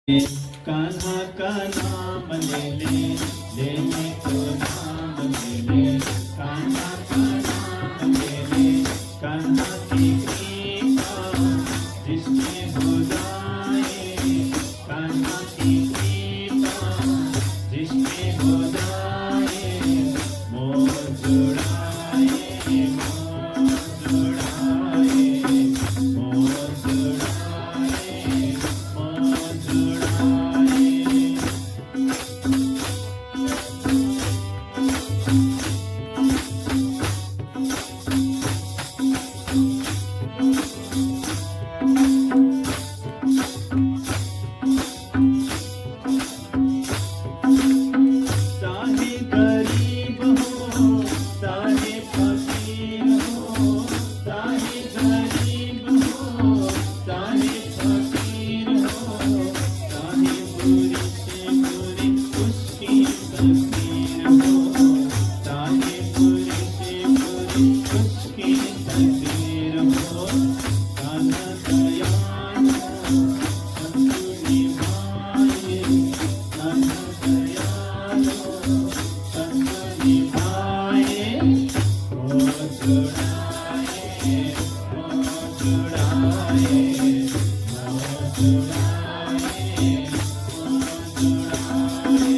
कान्हा का नाम ले ले, लेने को नाम ले ले। कान्हा का नाम ले ले, कान्हा की कृपा जिसमें हो जाए। कान्हा की कृपा जिसमें हो जाए। मोर जुड़ाए, मोर जुड़ाए, मोर जुड़ाए, मोर जुड़ाए। चाहे गरीब हो, चाहे फकीर हो, चाहे गरीब हो, चाहे फकीर हो, चाहे बुरी से बुरी उसकी तकदीर हो, चाहे बुरी से बुरी उसकी तकदीर हो। कान्हा दयाल हो, सबको निभाए। कान्हा दयाल हो, सबको निभाए। मोर जुड़ाए, मोर जुड़ाए, मोर जुड़ाए, मोर जुड़ाए।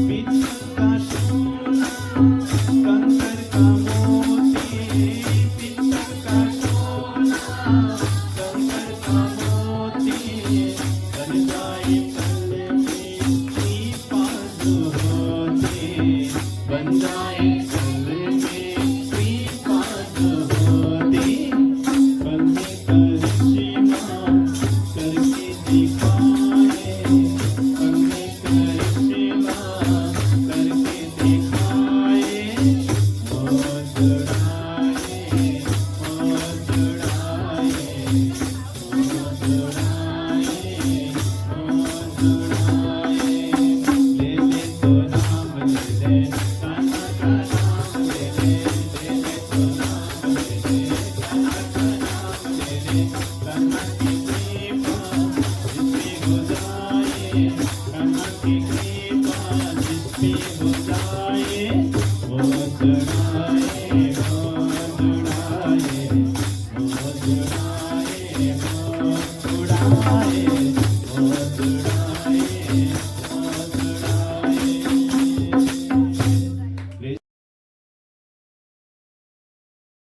पीतल का सोना, कंकर का मोती। पीतल का सोना, कंकर का मोती। बन जाए पल में कृपा जो होती। बन जाए पल में कृपा जो होती। बंदे करिश्मा करके दिखाए। बंदे करिश्मा करके दिखाए। मोर जुड़ाए, मोर जुड़ाए, मोर जुड़ाए, मोर जुड़ाए। ले ले तो नाम ले ले, कान्हा का नाम ले ले। ले ले तो नाम ले ले, कान्हा का नाम ले ले। कान्हा की कृपा जिसमें हो जाए। कान्हा की कृपा जिसमें हो जाए। मोर जुड़ाए, मोर जुड़ाए, मोर जुड़ाए, मोर जुड़ाए, मोर जुड़ाए।